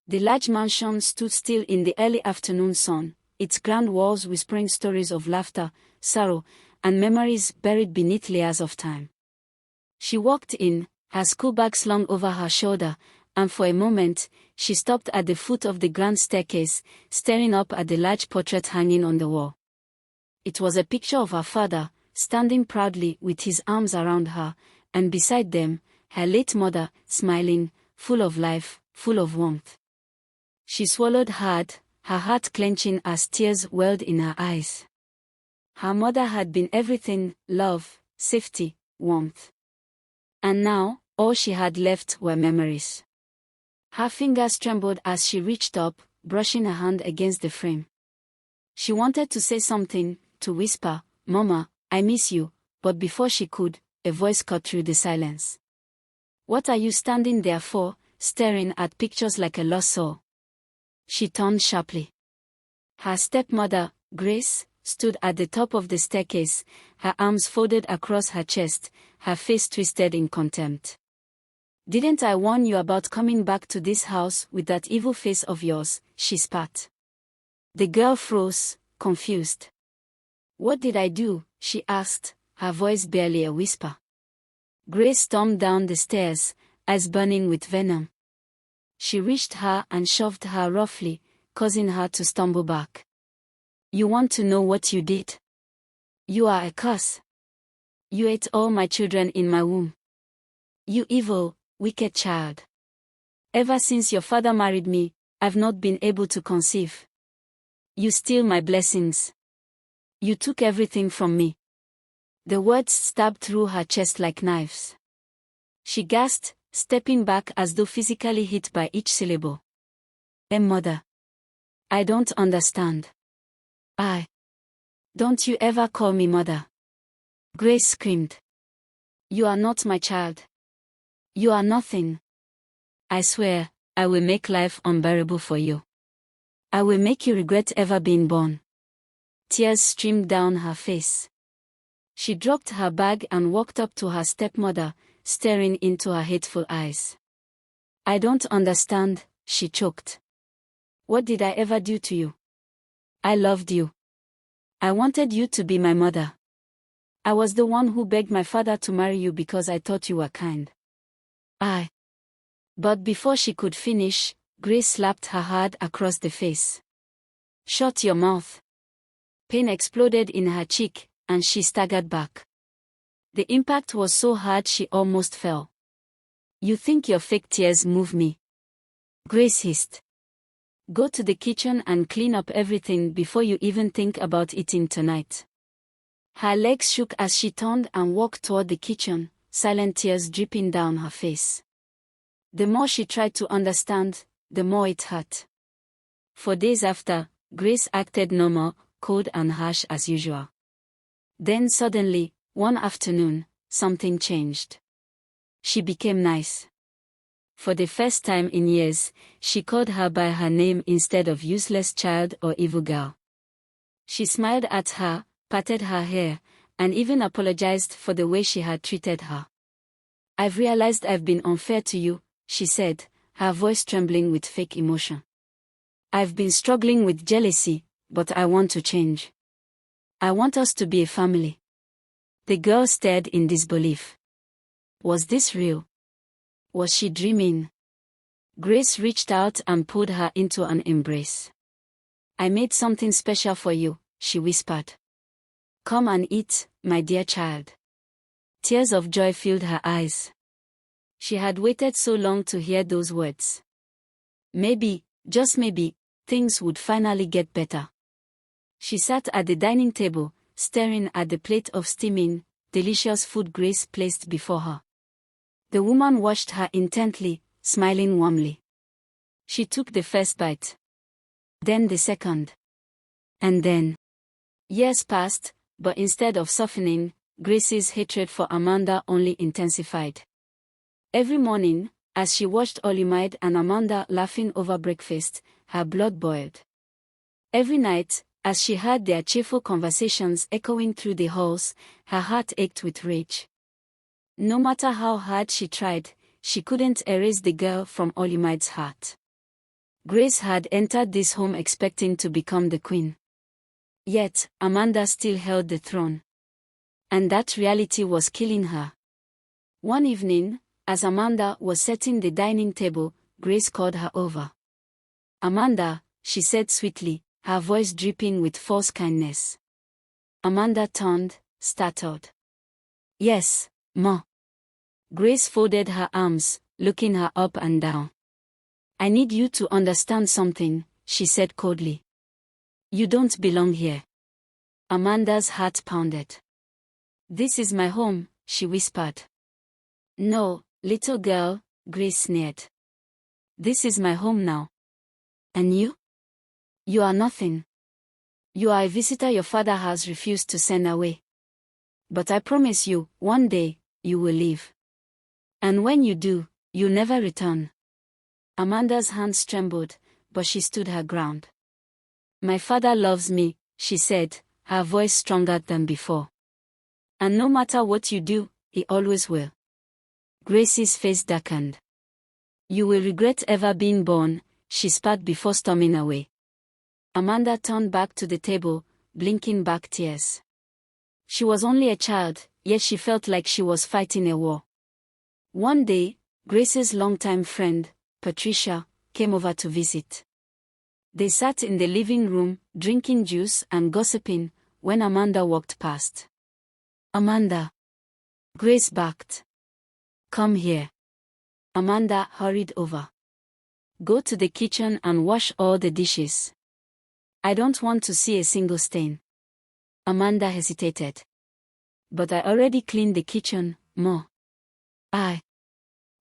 The large mansion stood still in the early afternoon sun, its grand walls whispering stories of laughter, sorrow, and memories buried beneath layers of time. She walked in, her schoolbag slung over her shoulder, and for a moment, she stopped at the foot of the grand staircase, staring up at the large portrait hanging on the wall. It was a picture of her father, standing proudly with his arms around her, and beside them, her late mother, smiling, full of life, full of warmth. She swallowed hard, her heart clenching as tears welled in her eyes. Her mother had been everything: love, safety, warmth. And now, all she had left were memories. Her fingers trembled as she reached up, brushing her hand against the frame. She wanted to say something, to whisper, "Mama, I miss you," but before she could, a voice cut through the silence. "What are you standing there for, staring at pictures like a lost soul?" She turned sharply. Her stepmother, Grace, stood at the top of the staircase, her arms folded across her chest, her face twisted in contempt. "Didn't I warn you about coming back to this house with that evil face of yours?" she spat. The girl froze, confused. "What did I do?" she asked, her voice barely a whisper. Grace stormed down the stairs, eyes burning with venom. She reached her and shoved her roughly, causing her to stumble back. "You want to know what you did? You are a curse. You ate all my children in my womb. You evil, wicked child. Ever since your father married me, I've not been able to conceive. You steal my blessings. You took everything from me." The words stabbed through her chest like knives. She gasped, stepping back as though physically hit by each syllable. Mother. I don't understand. Don't you ever call me mother." Grace screamed. "You are not my child. You are nothing. I swear, I will make life unbearable for you. I will make you regret ever being born." Tears streamed down her face. She dropped her bag and walked up to her stepmother, staring into her hateful eyes. "I don't understand," she choked. "What did I ever do to you? I loved you. I wanted you to be my mother. I was the one who begged my father to marry you because I thought you were kind. But before she could finish, Grace slapped her hard across the face. "Shut your mouth." Pain exploded in her cheek, and she staggered back. The impact was so hard she almost fell. "You think your fake tears move me?" Grace hissed. "Go to the kitchen and clean up everything before you even think about eating tonight." Her legs shook as she turned and walked toward the kitchen, silent tears dripping down her face. The more she tried to understand, the more it hurt. For days after, Grace acted normal, cold and harsh as usual. Then suddenly, one afternoon, something changed. She became nice. For the first time in years, she called her by her name instead of useless child or evil girl. She smiled at her, patted her hair, and even apologized for the way she had treated her. "I've realized I've been unfair to you," she said, her voice trembling with fake emotion. "I've been struggling with jealousy, but I want to change. I want us to be a family." The girl stared in disbelief. Was this real? Was she dreaming? Grace reached out and pulled her into an embrace. "I made something special for you," she whispered. "Come and eat, my dear child." Tears of joy filled her eyes. She had waited so long to hear those words. Maybe, just maybe, things would finally get better. She sat at the dining table, staring at the plate of steaming, delicious food Grace placed before her. The woman watched her intently, smiling warmly. She took the first bite. Then the second. And then. Years passed, but instead of softening, Grace's hatred for Amanda only intensified. Every morning, as she watched Olimide and Amanda laughing over breakfast, her blood boiled. Every night, as she heard their cheerful conversations echoing through the halls, her heart ached with rage. No matter how hard she tried, she couldn't erase the girl from Olimide's heart. Grace had entered this home expecting to become the queen. Yet, Amanda still held the throne. And that reality was killing her. One evening, as Amanda was setting the dining table, Grace called her over. "Amanda," she said sweetly, her voice dripping with false kindness. Amanda turned, startled. "Yes, Ma." Grace folded her arms, looking her up and down. "I need you to understand something," she said coldly. "You don't belong here." Amanda's heart pounded. "This is my home," she whispered. "No, little girl," Grace sneered. "This is my home now. And you? You are nothing. You are a visitor your father has refused to send away. But I promise you, one day, you will leave. And when you do, you'll never return." Amanda's hands trembled, but she stood her ground. "My father loves me," she said, her voice stronger than before. "And no matter what you do, he always will." Grace's face darkened. "You will regret ever being born," she spat before storming away. Amanda turned back to the table, blinking back tears. She was only a child, yet she felt like she was fighting a war. One day, Grace's longtime friend, Patricia, came over to visit. They sat in the living room, drinking juice and gossiping, when Amanda walked past. "Amanda." Grace barked. "Come here." Amanda hurried over. "Go to the kitchen and wash all the dishes. I don't want to see a single stain." Amanda hesitated. "But I already cleaned the kitchen, Ma." "I."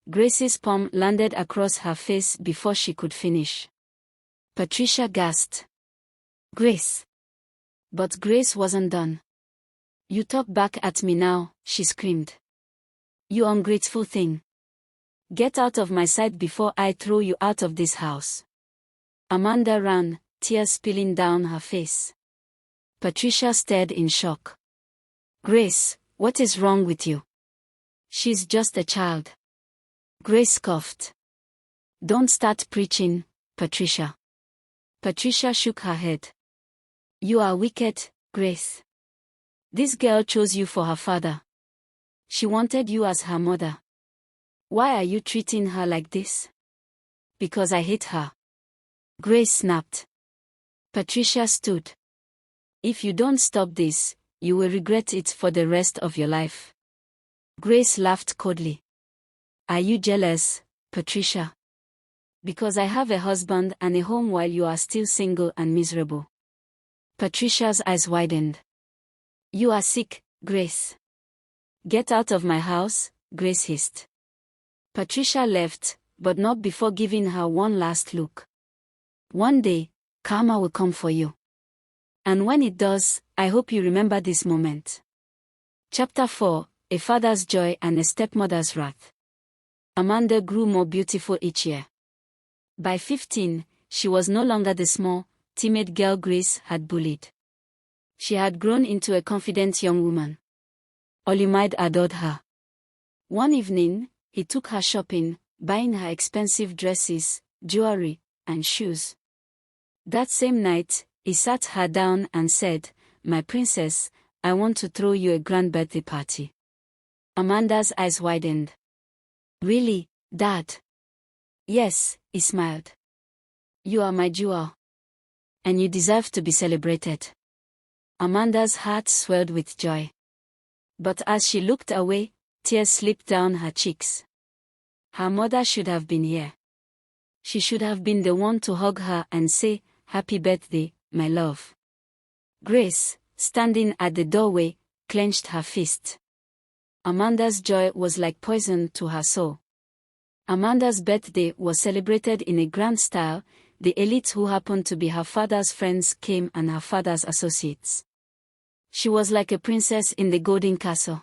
Grace's palm landed across her face before she could finish. Patricia gasped. "Grace." But Grace wasn't done. "You talk back at me now," she screamed. "You ungrateful thing. Get out of my sight before I throw you out of this house." Amanda ran, tears spilling down her face. Patricia stared in shock. "Grace, what is wrong with you? She's just a child." Grace scoffed. "Don't start preaching, Patricia." Patricia shook her head. "You are wicked, Grace. This girl chose you for her father. She wanted you as her mother. Why are you treating her like this?" "Because I hate her." Grace snapped. Patricia stood. "If you don't stop this, you will regret it for the rest of your life." Grace laughed coldly. "Are you jealous, Patricia? Because I have a husband and a home while you are still single and miserable." Patricia's eyes widened. "You are sick, Grace." "Get out of my house," Grace hissed. Patricia left, but not before giving her one last look. "One day, karma will come for you. And when it does, I hope you remember this moment." Chapter 4: A Father's Joy and a Stepmother's Wrath. Amanda grew more beautiful each year. By 15, she was no longer the small, timid girl Grace had bullied. She had grown into a confident young woman. Olimide adored her. One evening, he took her shopping, buying her expensive dresses, jewelry, and shoes. That same night, he sat her down and said, "My princess, I want to throw you a grand birthday party." Amanda's eyes widened. "Really, Dad?" "Yes," he smiled. "You are my jewel. And you deserve to be celebrated." Amanda's heart swelled with joy. But as she looked away, tears slipped down her cheeks. Her mother should have been here. She should have been the one to hug her and say, "Happy birthday, my love." Grace, standing at the doorway, clenched her fist. Amanda's joy was like poison to her soul. Amanda's birthday was celebrated in a grand style. The elites who happened to be her father's friends came and her father's associates. She was like a princess in the golden castle.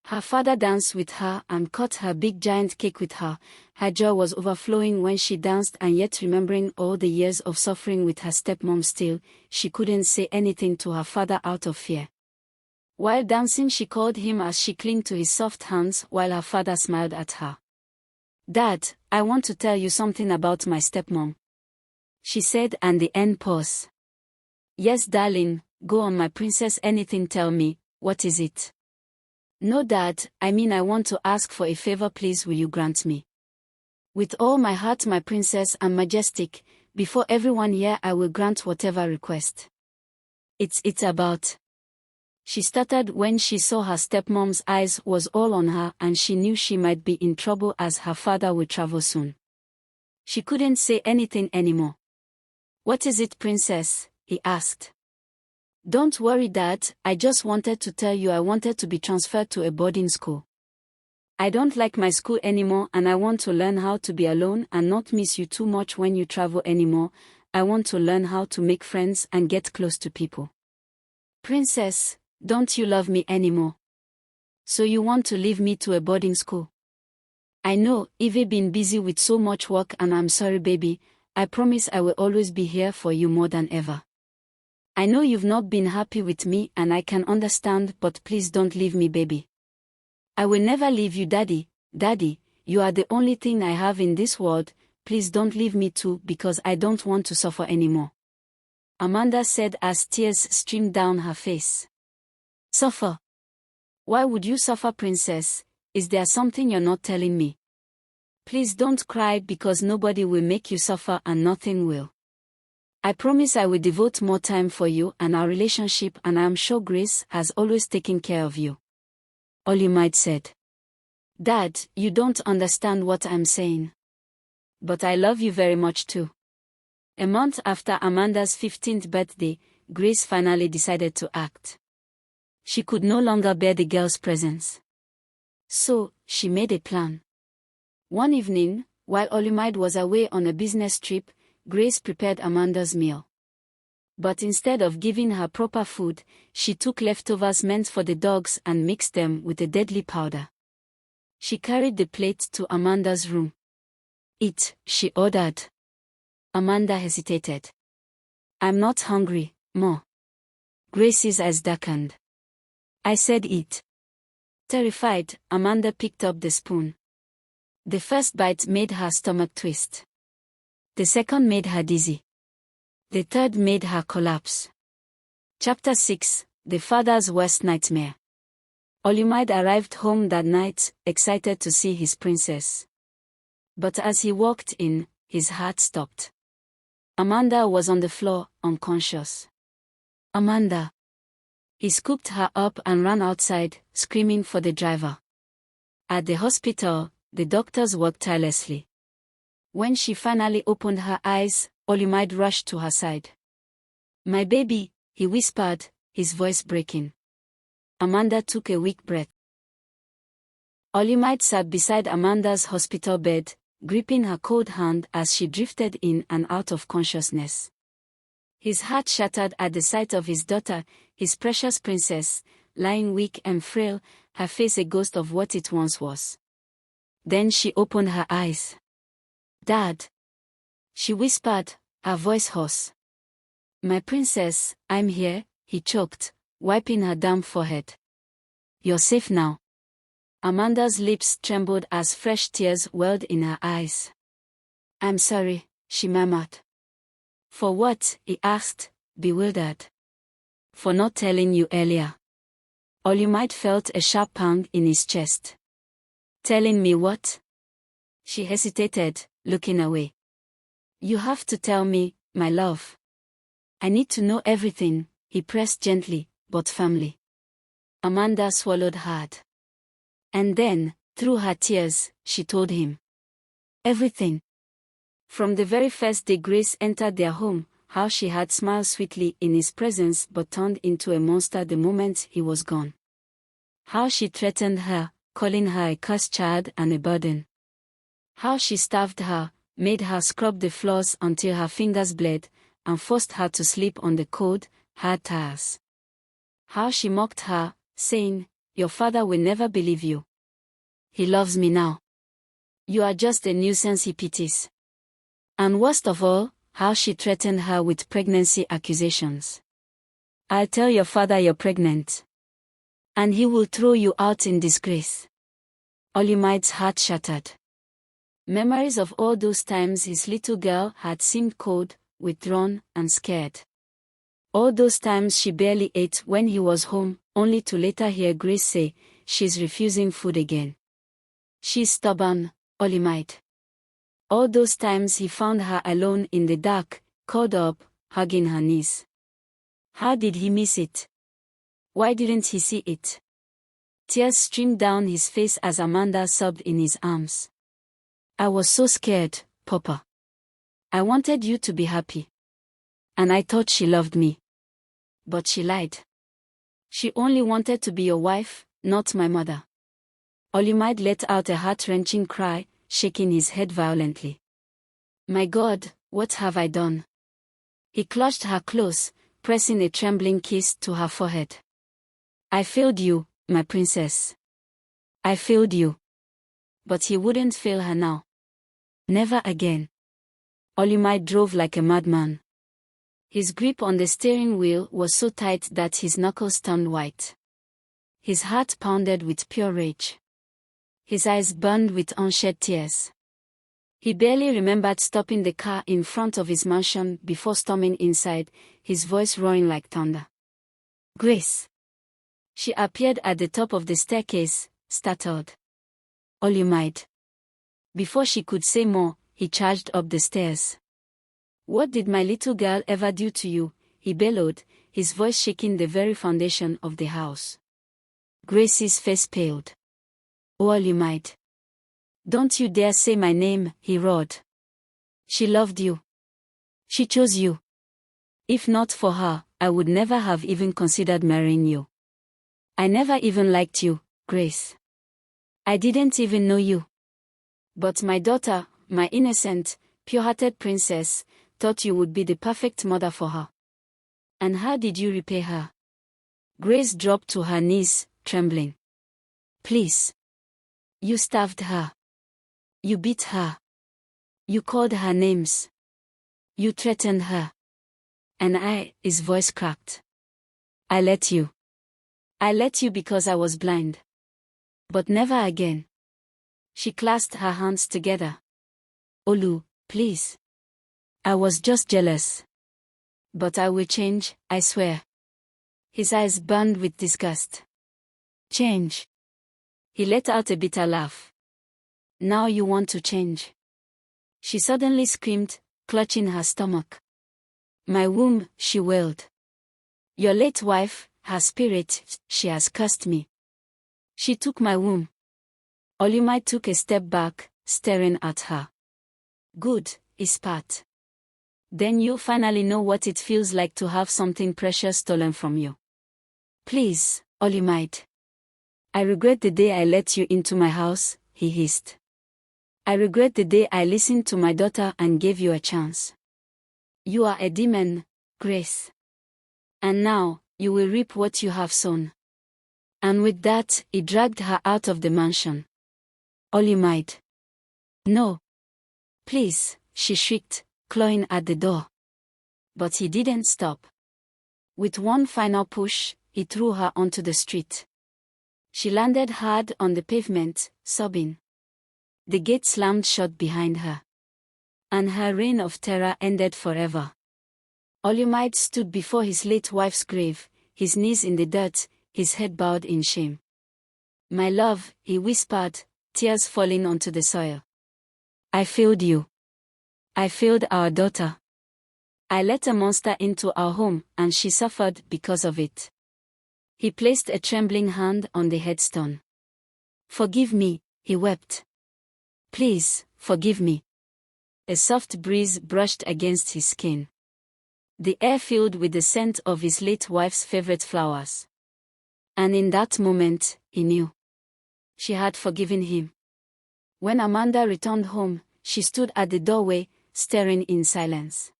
Her father danced with her and cut her big giant cake with her. Her joy was overflowing when she danced, and yet remembering all the years of suffering with her stepmom still, she couldn't say anything to her father out of fear. While dancing, she called him as she clung to his soft hands while her father smiled at her. "Dad, I want to tell you something about my stepmom." she said, and the end pause. Yes, darling, go on, my princess, anything, tell me, what is it? No, Dad, I mean, I want to ask for a favor, please, will you grant me? With all my heart, my princess and majestic, before everyone here I will grant whatever request. It's about. She stuttered when she saw her stepmom's eyes was all on her, and she knew she might be in trouble as her father would travel soon. She couldn't say anything anymore. What is it, princess? He asked. Don't worry, Dad, I just wanted to tell you I wanted to be transferred to a boarding school. I don't like my school anymore, and I want to learn how to be alone and not miss you too much when you travel anymore. I want to learn how to make friends and get close to people. Princess, don't you love me anymore? So you want to leave me to a boarding school? I know, I've been busy with so much work, and I'm sorry, baby. I promise I will always be here for you more than ever. I know you've not been happy with me, and I can understand, but please don't leave me, baby. I will never leave you, Daddy. Daddy, you are the only thing I have in this world. Please don't leave me too, because I don't want to suffer anymore. Amanda said as tears streamed down her face. Suffer? Why would you suffer, princess? Is there something you're not telling me? Please don't cry, because nobody will make you suffer and nothing will. I promise I will devote more time for you and our relationship, and I am sure Grace has always taken care of you. Olimide said. Dad, you don't understand what I'm saying. But I love you very much too. A month after Amanda's 15th birthday, Grace finally decided to act. She could no longer bear the girl's presence. So, she made a plan. One evening, while Olimide was away on a business trip, Grace prepared Amanda's meal. But instead of giving her proper food, she took leftovers meant for the dogs and mixed them with a deadly powder. She carried the plate to Amanda's room. Eat, she ordered. Amanda hesitated. I'm not hungry, Ma. Grace's eyes darkened. I said eat. Terrified, Amanda picked up the spoon. The first bite made her stomach twist. The second made her dizzy. The third made her collapse. Chapter 6, The Father's Worst Nightmare. Olimide arrived home that night, excited to see his princess. But as he walked in, his heart stopped. Amanda was on the floor, unconscious. Amanda. He scooped her up and ran outside, screaming for the driver. At the hospital, the doctors worked tirelessly. When she finally opened her eyes, Olimide rushed to her side. My baby, he whispered, his voice breaking. Amanda took a weak breath. Olimide sat beside Amanda's hospital bed, gripping her cold hand as she drifted in and out of consciousness. His heart shattered at the sight of his daughter, his precious princess, lying weak and frail, her face a ghost of what it once was. Then she opened her eyes. Dad. She whispered, her voice hoarse. My princess, I'm here, he choked, wiping her damp forehead. You're safe now. Amanda's lips trembled as fresh tears welled in her eyes. I'm sorry, she murmured. For what? He asked, bewildered. For not telling you earlier. Olimide felt a sharp pang in his chest. Telling me what? She hesitated, looking away. You have to tell me, my love. I need to know everything, he pressed gently, but firmly. Amanda swallowed hard. And then, through her tears, she told him. Everything. From the very first day Grace entered their home, how she had smiled sweetly in his presence but turned into a monster the moment he was gone. How she threatened her, calling her a cursed child and a burden. How she starved her, made her scrub the floors until her fingers bled, and forced her to sleep on the cold, hard tiles. How she mocked her, saying, your father will never believe you. He loves me now. You are just a nuisance he pities. And worst of all, how she threatened her with pregnancy accusations. I'll tell your father you're pregnant. And he will throw you out in disgrace. Olimide's heart shattered. Memories of all those times his little girl had seemed cold, withdrawn, and scared. All those times she barely ate when he was home, only to later hear Grace say, "She's refusing food again. She's stubborn, Olimide." All those times he found her alone in the dark, curled up, hugging her knees. How did he miss it? Why didn't he see it? Tears streamed down his face as Amanda sobbed in his arms. "I was so scared, Papa. I wanted you to be happy. And I thought she loved me. But she lied. She only wanted to be your wife, not my mother." Olimide let out a heart-wrenching cry, shaking his head violently. "My God, what have I done?" He clutched her close, pressing a trembling kiss to her forehead. "I failed you, my princess. I failed you." But he wouldn't fail her now. Never again. Olimide drove like a madman. His grip on the steering wheel was so tight that his knuckles turned white. His heart pounded with pure rage. His eyes burned with unshed tears. He barely remembered stopping the car in front of his mansion before storming inside, his voice roaring like thunder. "Grace!" She appeared at the top of the staircase, startled. "Olimide." Before she could say more, he charged up the stairs. "What did my little girl ever do to you?" he bellowed, his voice shaking the very foundation of the house. Grace's face paled. "Oh, Olimide. Don't you dare say my name," he roared. "She loved you. She chose you. If not for her, I would never have even considered marrying you. I never even liked you, Grace. I didn't even know you. But my daughter, my innocent, pure-hearted princess, thought you would be the perfect mother for her. And how did you repay her?" Grace dropped to her knees, trembling. "Please. You starved her. You beat her. You called her names. You threatened her. And his voice cracked. I let you. I let you because I was blind. But never again." She clasped her hands together. "Olu, please. I was just jealous. But I will change, I swear." His eyes burned with disgust. "Change?" He let out a bitter laugh. "Now you want to change?" She suddenly screamed, clutching her stomach. "My womb," she wailed. "Your late wife, her spirit, she has cursed me. She took my womb." Olimide took a step back, staring at her. "Good," he spat. "Then you finally know what it feels like to have something precious stolen from you. Please, Olimide. I regret the day I let you into my house," he hissed. "I regret the day I listened to my daughter and gave you a chance. You are a demon, Grace. And now, you will reap what you have sown." And with that, he dragged her out of the mansion. "Olimide. No. Please," she shrieked, clawing at the door. But he didn't stop. With one final push, he threw her onto the street. She landed hard on the pavement, sobbing. The gate slammed shut behind her. And her reign of terror ended forever. Olimide stood before his late wife's grave, his knees in the dirt, his head bowed in shame. "My love," he whispered, tears falling onto the soil. "I failed you. I failed our daughter. I let a monster into our home, and she suffered because of it." He placed a trembling hand on the headstone. "Forgive me," he wept. "Please, forgive me." A soft breeze brushed against his skin. The air filled with the scent of his late wife's favorite flowers. And in that moment, he knew. She had forgiven him. When Amanda returned home, she stood at the doorway, staring in silence.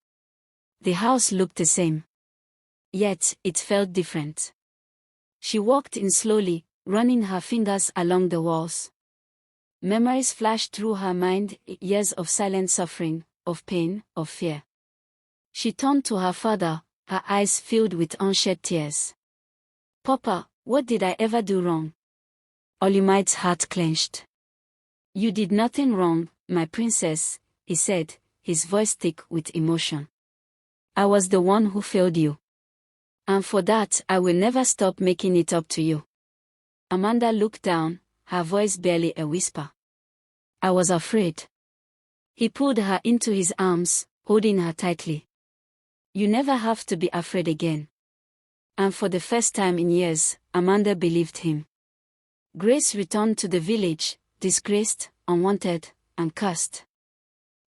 The house looked the same. Yet, it felt different. She walked in slowly, running her fingers along the walls. Memories flashed through her mind, years of silent suffering, of pain, of fear. She turned to her father, her eyes filled with unshed tears. "Papa, what did I ever do wrong?" Olimide's heart clenched. "You did nothing wrong, my princess," he said, his voice thick with emotion. I was the one who failed you. And for that, I will never stop making it up to you. Amanda looked down, her voice barely a whisper. I was afraid. He pulled her into his arms, holding her tightly. You never have to be afraid again. And for the first time in years, Amanda believed him. Grace returned to the village, disgraced, unwanted, and cursed.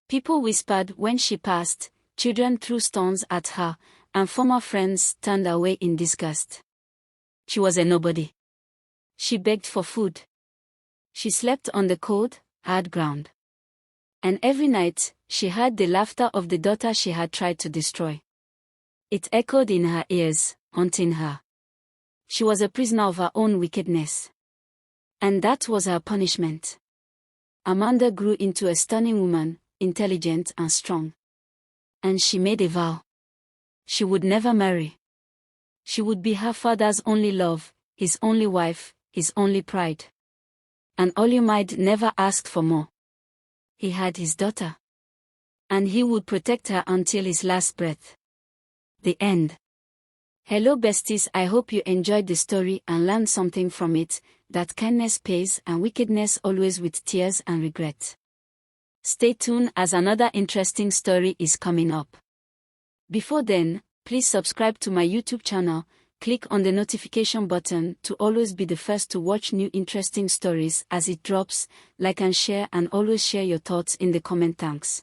People whispered when she passed, children threw stones at her, and former friends turned away in disgust. She was a nobody. She begged for food. She slept on the cold, hard ground. And every night, she heard the laughter of the daughter she had tried to destroy. It echoed in her ears, haunting her. She was a prisoner of her own wickedness. And that was her punishment. Amanda grew into a stunning woman, intelligent and strong. And she made a vow. She would never marry. She would be her father's only love, his only wife, his only pride. And Olumide never asked for more. He had his daughter. And he would protect her until his last breath. The end. Hello besties, I hope you enjoyed the story and learned something from it, that kindness pays and wickedness always with tears and regret. Stay tuned as another interesting story is coming up. Before then, please subscribe to my YouTube channel, click on the notification button to always be the first to watch new interesting stories as it drops, like and share and always share your thoughts in the comment. Thanks.